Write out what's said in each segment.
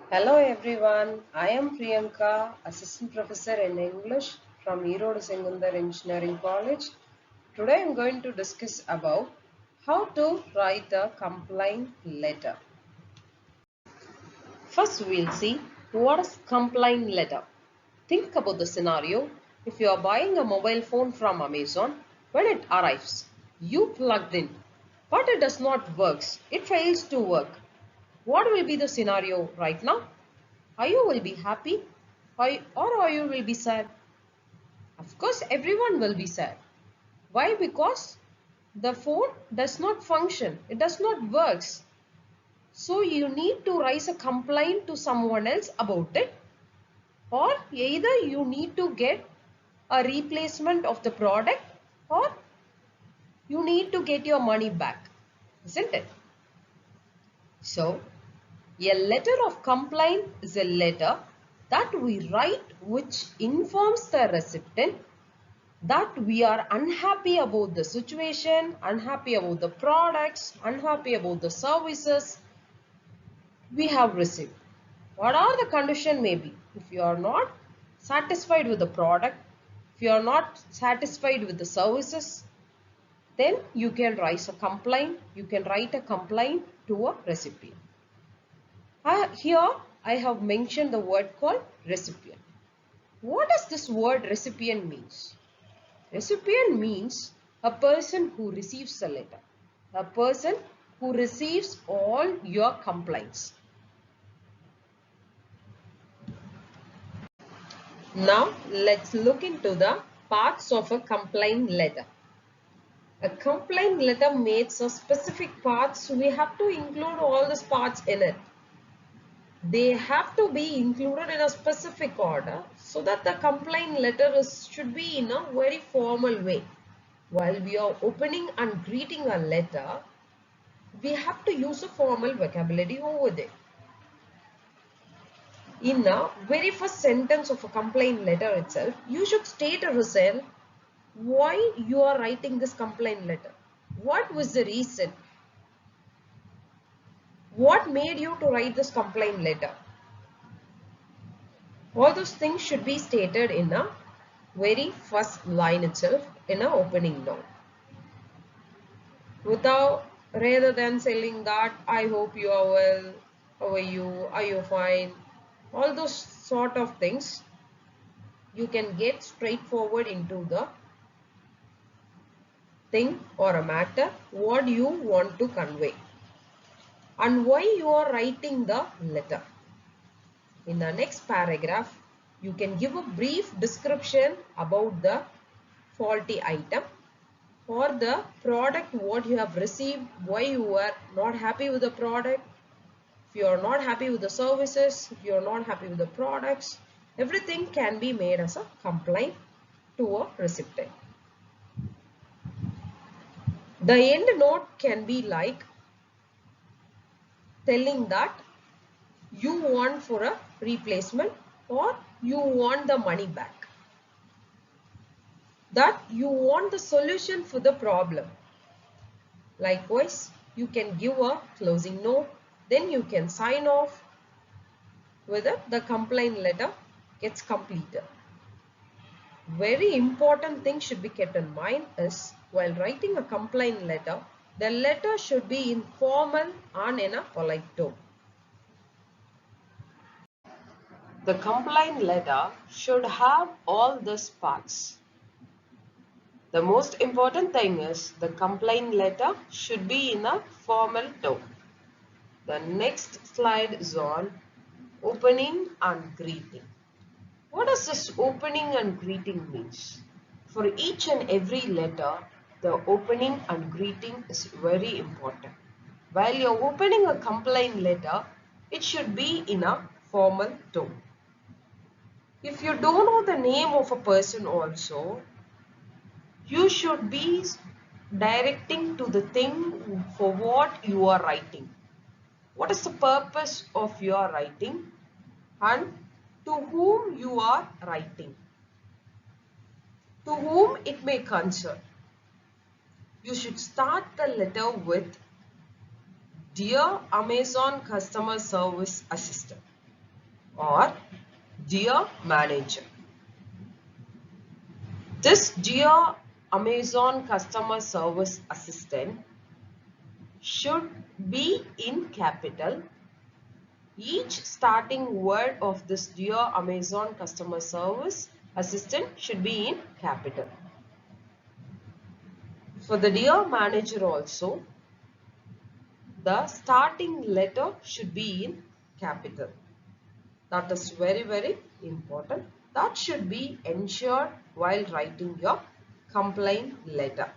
Hello everyone, I am Priyanka, Assistant Professor in English from Erode Engineering College. Today I am going to discuss about how to write a complaint letter. First we'll see what is complaint letter. Think about the scenario. If you are buying a mobile phone from Amazon, when it arrives, you plugged in, but it does not work. It fails to work. What will be the scenario right now? Are you will be happy or are you will be sad? Of course, everyone will be sad. Why? Because the phone does not function. It does not works. So you need to raise a complaint to someone else about it, or either you need to get a replacement of the product, or you need to get your money back, isn't it? So a letter of complaint is a letter that we write which informs the recipient that we are unhappy about the situation, unhappy about the products, unhappy about the services we have received. What are the condition may be? If you are not satisfied with the product, if you are not satisfied with the services, then you can raise a complaint. You can write a complaint to a recipient. Here I have mentioned the word called recipient. What does this word recipient means? Recipient means a person who receives a letter, a person who receives all your complaints. Now let's look into the parts of a complaint letter. A complaint letter makes a specific parts, so we have to include all these parts in it. They have to be included in a specific order so that the complaint letter should be in a very formal way. While we are opening and greeting a letter, we have to use a formal vocabulary over there. In the very first sentence of a complaint letter itself, you should state a reason why you are writing this complaint letter. What was the reason? What made you to write this complaint letter? All those things should be stated in a very first line itself in an opening note. Without, rather than saying that I hope you are well, how are you, are you fine, all those sort of things, you can get straightforward into the thing or a matter what you want to convey and why you are writing the letter. In the next paragraph, you can give a brief description about the faulty item or the product what you have received, why you are not happy with the product, if you are not happy with the services, if you are not happy with the products, everything can be made as a complaint to a recipient. The end note can be like telling that you want for a replacement or you want the money back, that you want the solution for the problem. Likewise, you can give a closing note, then you can sign off whether the complaint letter gets completed. Very important thing should be kept in mind is while writing a complaint letter, the letter should be informal and in a polite tone. The complaint letter should have all these parts. The most important thing is the complaint letter should be in a formal tone. The next slide is on opening and greeting. What does this opening and greeting means? For each and every letter, the opening and greeting is very important. While you're opening a complaint letter, it should be in a formal tone. If you don't know the name of a person also, you should be directing to the thing for what you are writing. What is the purpose of your writing and to whom you are writing, to whom it may concern. You should start the letter with Dear Amazon Customer Service Assistant. or Dear Manager. This Dear Amazon Customer Service Assistant should be in capital. Each starting word of this Dear Amazon Customer Service Assistant should be in capital. For the Dear Manager also, the starting letter should be in capital. That is very, very important. That should be ensured while writing your complaint letter.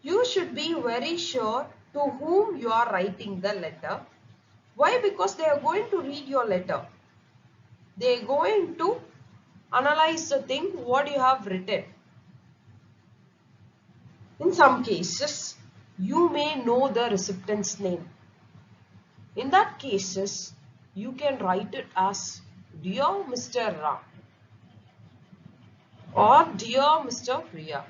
You should be very sure to whom you are writing the letter. Why? Because they are going to read your letter. They are going to analyze the thing what you have written. In some cases, you may know the recipient's name. In that cases, you can write it as Dear Mr. Ram or Dear Mr. Priya.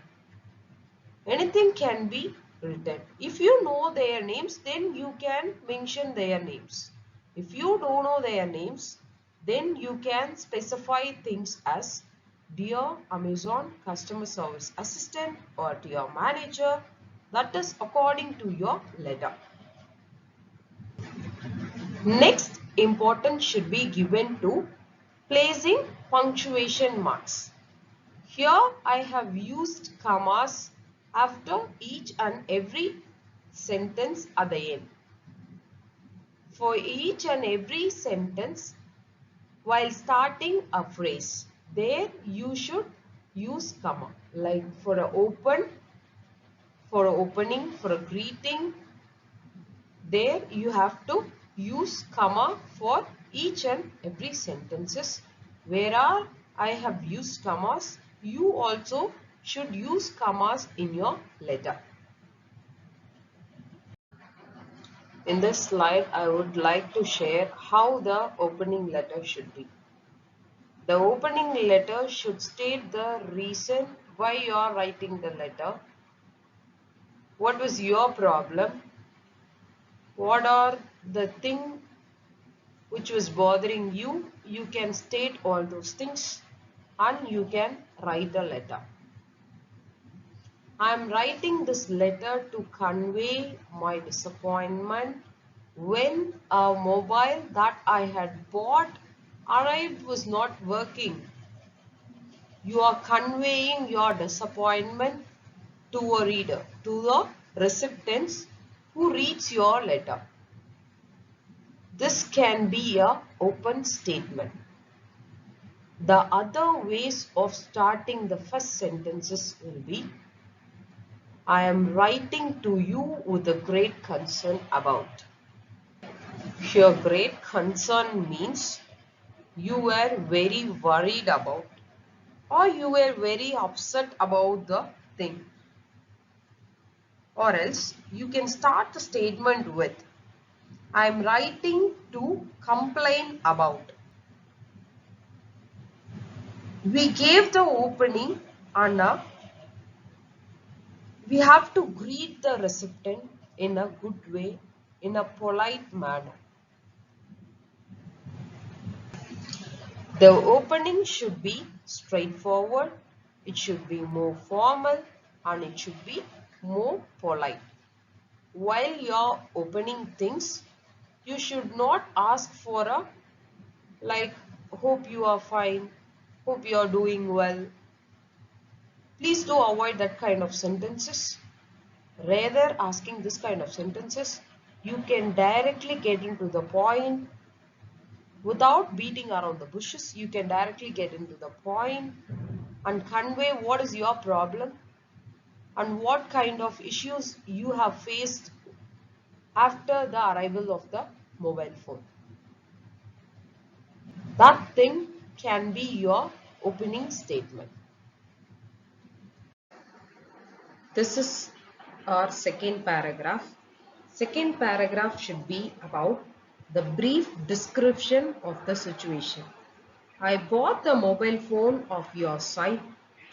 Anything can be written. If you know their names, then you can mention their names. If you don't know their names, then you can specify things as Dear Amazon Customer Service Assistant or Dear Manager. That is according to your letter. Next importance should be given to placing punctuation marks. Here I have used commas after each and every sentence at the end. For each and every sentence, while starting a phrase, there you should use comma. Like for an open, for an opening, for a greeting, there you have to use comma for each and every sentences. Where I have used commas, you also should use commas in your letter. In this slide, I would like to share how the opening letter should be. The opening letter should state the reason why you are writing the letter. What was your problem? What are the things which was bothering you? You can state all those things and you can write a letter. I am writing this letter to convey my disappointment when a mobile that I had bought arrived was not working. You are conveying your disappointment to a reader, to the recipients who reads your letter. This can be an open statement. The other ways of starting the first sentences will be, I am writing to you with a great concern about. Here, great concern means you were very worried about or you were very upset about the thing. Or else you can start the statement with, I am writing to complain about. We gave the opening and we have to greet the recipient in a good way, in a polite manner. The opening should be straightforward, it should be more formal, and it should be more polite. While you're opening things, you should not ask for a like, hope you are fine, hope you are doing well. Please do avoid that kind of sentences. Rather, asking this kind of sentences, you can directly get into the point without beating around the bushes. You can directly get into the point and convey what is your problem and what kind of issues you have faced after the arrival of the mobile phone. That thing can be your opening statement. This is our second paragraph. Second paragraph should be about the brief description of the situation. I bought the mobile phone of your site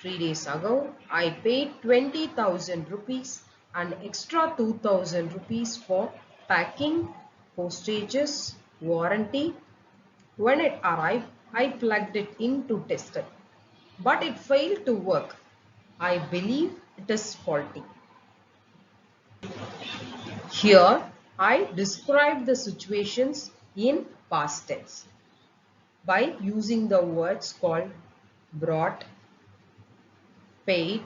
3 days ago. I paid 20,000 rupees and extra 2,000 rupees for packing, postages, warranty. When it arrived, I plugged it in to test it, but it failed to work. I believe it is faulty. Here, I describe the situations in past tense by using the words called brought, paid,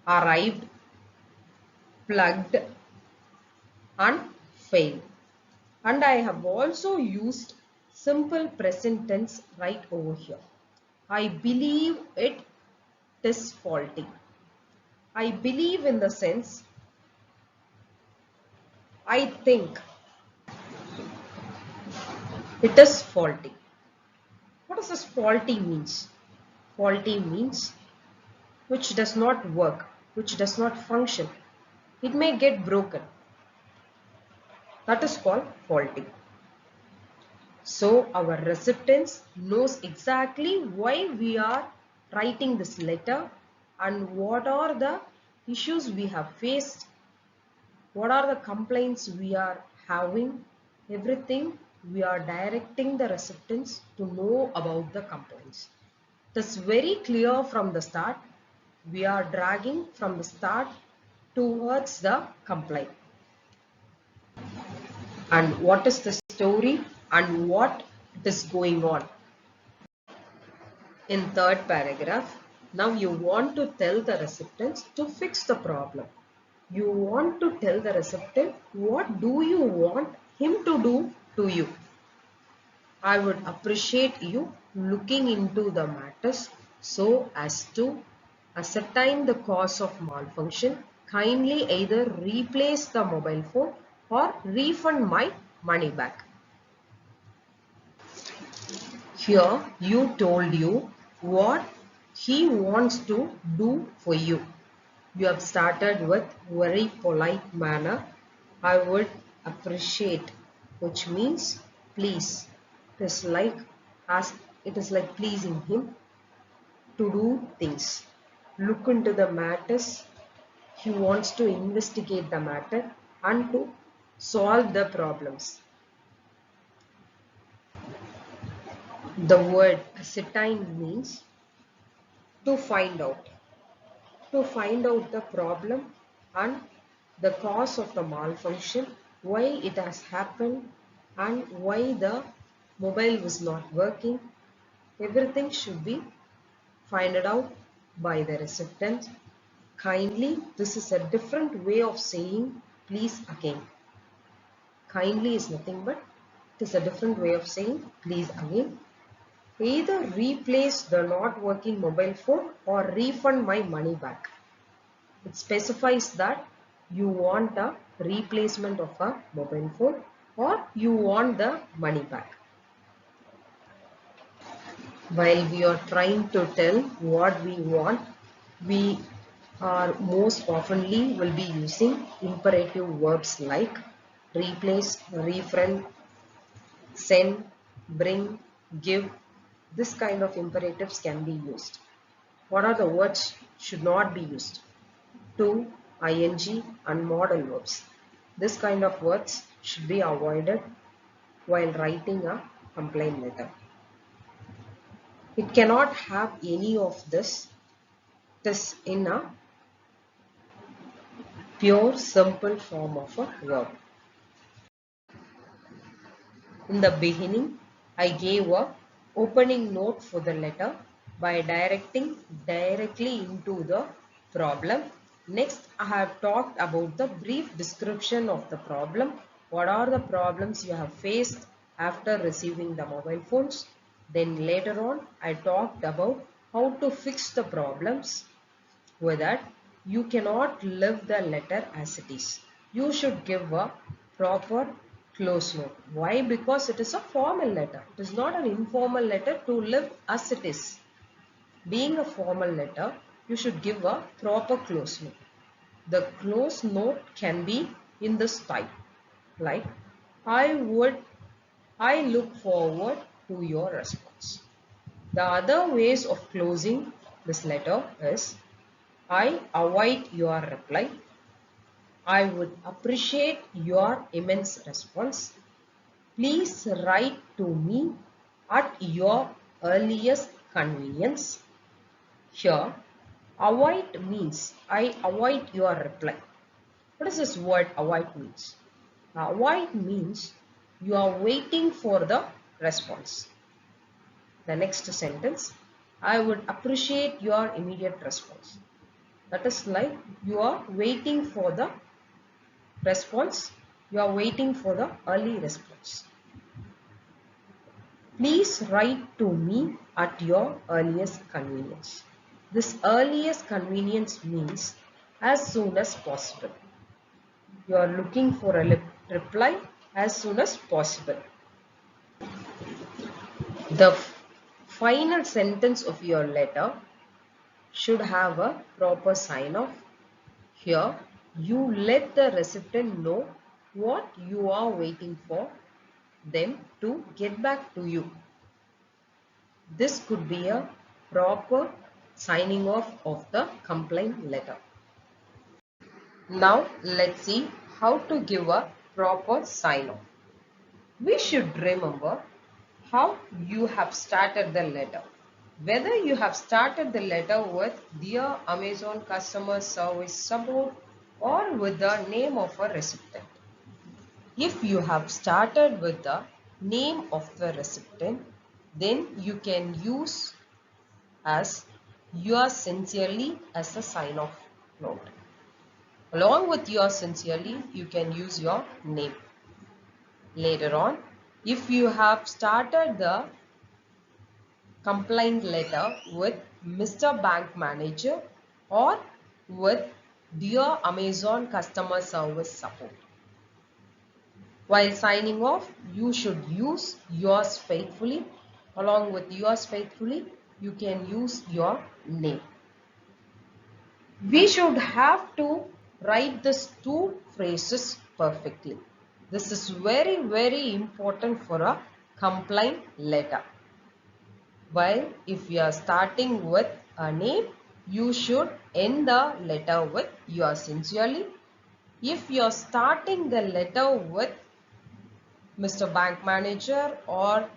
arrived, plugged, and failed. And I have also used simple present tense right over here. I believe it is faulty. I believe in the sense I think it is faulty. What does this faulty means? Faulty means which does not work, which does not function. It may get broken. That is called faulty. So our recipients knows exactly why we are writing this letter and what are the issues we have faced, what are the complaints we are having, everything we are directing the recipients to know about the complaints. It is very clear from the start. We are dragging from the start towards the complaint. And what is the story and what is going on. In third paragraph, now you want to tell the recipients to fix the problem. You want to tell the recipient what do you want him to do to you. I would appreciate you looking into the matters so as to ascertain the cause of malfunction. Kindly either replace the mobile phone or refund my money back. Here you told you what he wants to do for you. You have started with very polite manner. I would appreciate, which means please. It is like pleasing him to do things. Look into the matters. He wants to investigate the matter and to solve the problems. The word ascertain means to find out. To find out the problem and the cause of the malfunction, why it has happened and why the mobile was not working. Everything should be found out by the recipient. Kindly, this is a different way of saying please again. Kindly is nothing but it is a different way of saying please again. Either replace the not working mobile phone or refund my money back. It specifies that you want a replacement of a mobile phone or you want the money back. While we are trying to tell what we want, we are most oftenly will be using imperative verbs like replace, refund, send, bring, give. This kind of imperatives can be used. What are the words should not be used? To, ing and modal verbs. This kind of words should be avoided while writing a complaint letter. It cannot have any of this. It is in a pure simple form of a verb. In the beginning, I gave a opening note for the letter by directing directly into the problem. Next, I have talked about the brief description of the problem. What are the problems you have faced after receiving the mobile phones? Then later on, I talked about how to fix the problems. With that, you cannot leave the letter as it is. You should give a proper close note. Why? Because it is a formal letter. It is not an informal letter to leave as it is. Being a formal letter, you should give a proper close note. The close note can be in this type, like I look forward to your response. The other ways of closing this letter is I await your reply. I would appreciate your immense response. Please write to me at your earliest convenience. Here, avoid means I avoid your reply. What does this word avoid means? Avoid means you are waiting for the response. The next sentence, I would appreciate your immediate response. That is like you are waiting for the response. You are waiting for the early response. Please write to me at your earliest convenience. This earliest convenience means as soon as possible. You are looking for a reply as soon as possible. The final sentence of your letter should have a proper sign off. Here, you let the recipient know what you are waiting for them to get back to you. This could be a proper signing off of the complaint letter. Now, let's see how to give a proper sign off. We should remember how you have started the letter. Whether you have started the letter with Dear Amazon Customer Service Support or with the name of a recipient. If you have started with the name of the recipient, then you can use as yours sincerely as a sign off note. Along with yours sincerely, you can use your name. Later on, if you have started the complaint letter with Mr. Bank Manager or with Dear Amazon Customer Service Support. While signing off, you should use yours faithfully. Along with yours faithfully, you can use your name. We should have to write these two phrases perfectly. This is very important for a complaint letter. While if you are starting with a name, you should end the letter with yours sincerely. If you are starting the letter with Mr. Bank Manager or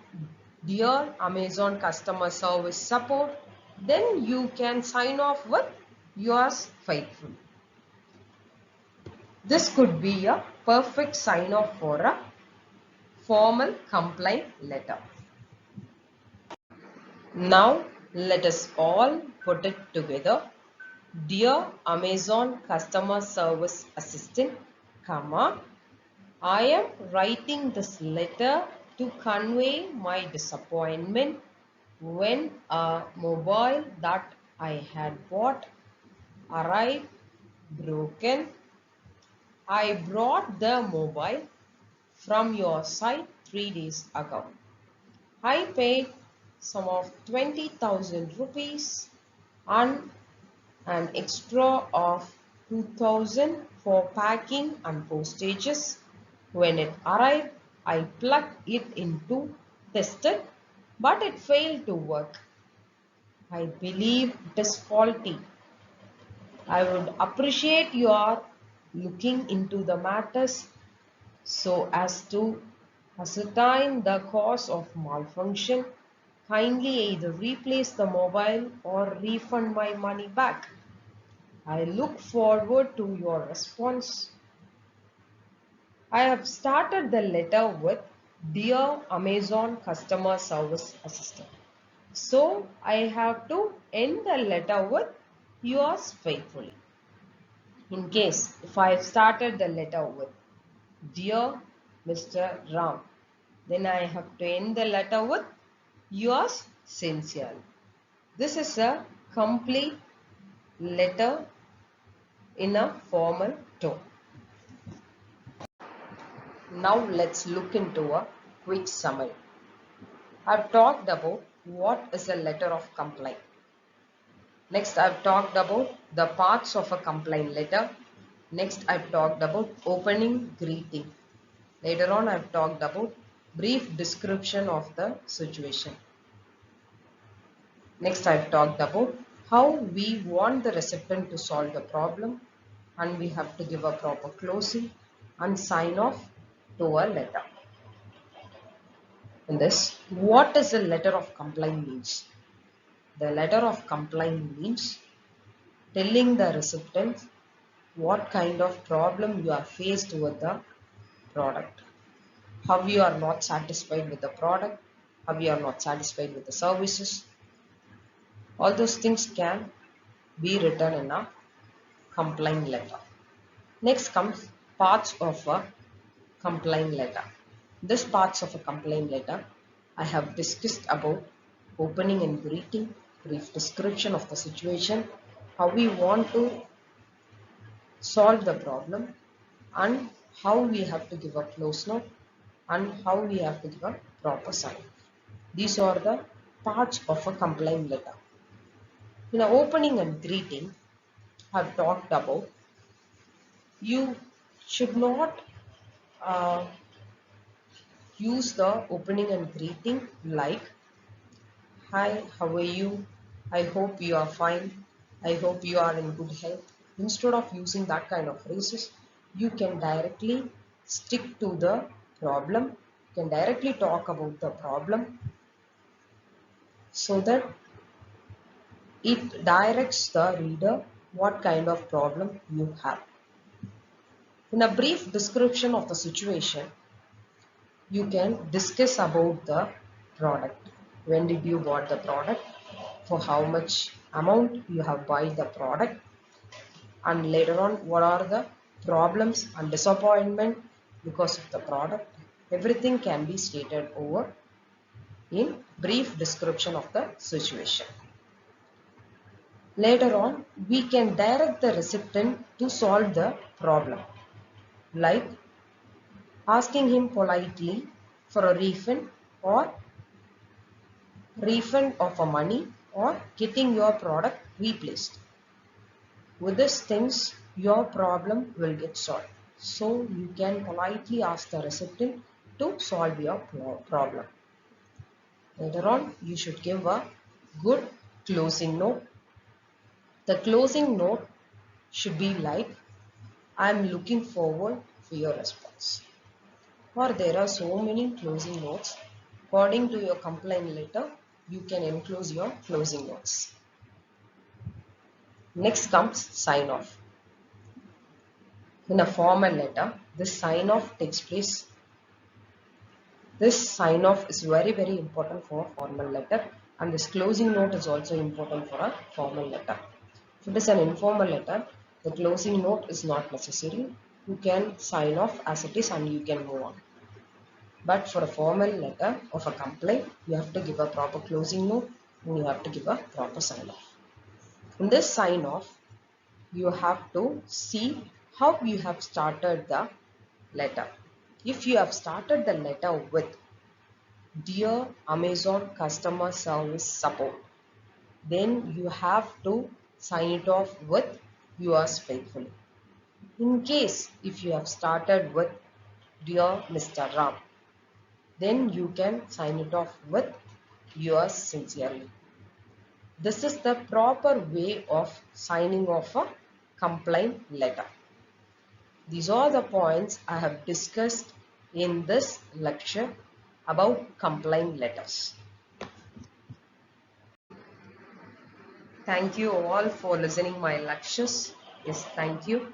Dear Amazon Customer Service Support, then you can sign off with yours faithfully. This could be a perfect sign off for a formal complaint letter. Now let us all put it together. Dear Amazon Customer Service Assistant, comma, I am writing this letter to convey my disappointment when a mobile that I had bought arrived broken. I brought the mobile from your site 3 days ago. I paid some of 20,000 rupees and an extra of 2,000 for packing and postages. When it arrived, I plugged it into tested, but it failed to work. I believe it is faulty. I would appreciate your looking into the matters so as to ascertain the cause of malfunction. Kindly either replace the mobile or refund my money back. I look forward to your response. I have started the letter with Dear Amazon Customer Service Assistant. So I have to end the letter with yours faithfully. In case if I have started the letter with Dear Mr. Ram, then I have to end the letter with yours sincerely. This is a complete letter in a formal tone. Now let's look into a quick summary. I've talked about what is a letter of complaint. Next, I've talked about the parts of a complaint letter. Next, I've talked about opening greeting. Later on, I've talked about brief description of the situation. Next, I've talked about how we want the recipient to solve the problem, and we have to give a proper closing and sign off to a letter. In this, what does a letter of complaint means? The letter of complaint means telling the recipient what kind of problem you are faced with the product, how you are not satisfied with the product, how you are not satisfied with the services. All those things can be written in a complaint letter. Next comes parts of a complaint letter. This parts of a complaint letter I have discussed about opening and greeting, brief description of the situation, how we want to solve the problem, and how we have to give a close note, and how we have to give a proper sign. These are the parts of a complaint letter. In the opening and greeting, I've talked about you should not uh, use the opening and greeting like hi, how are you? I hope you are fine. I hope you are in good health. Instead of using that kind of phrases, you can directly stick to the problem. You can directly talk about the problem so that it directs the reader what kind of problem you have. In a brief description of the situation, you can discuss about the product. When did you bought the product? For how much amount you have bought the product? And later on, what are the problems and disappointment because of the product? Everything can be stated over in brief description of the situation. Later on, we can direct the recipient to solve the problem, like asking him politely for a refund of a money or getting your product replaced. With these things, your problem will get solved. So you can politely ask the recipient to solve your problem. Later on, you should give a good closing note. The closing note should be like, I am looking forward for your response. Or there are so many closing notes. According to your complaint letter, you can enclose your closing notes. Next comes sign off. In a formal letter, this sign off takes place. This sign off is very important for a formal letter, and this closing note is also important for a formal letter. If it is an informal letter, the closing note is not necessary. You can sign off as it is and you can move on. But for a formal letter of a complaint, you have to give a proper closing note and you have to give a proper sign off. In this sign off, you have to see how you have started the letter. If you have started the letter with Dear Amazon Customer Service Support, then you have to sign it off with yours faithfully. In case if you have started with Dear Mr. Ram, then you can sign it off with yours sincerely. This is the proper way of signing off a complaint letter. These are the points I have discussed in this lecture about complaint letters. Thank you all for listening my lectures. Yes, thank you.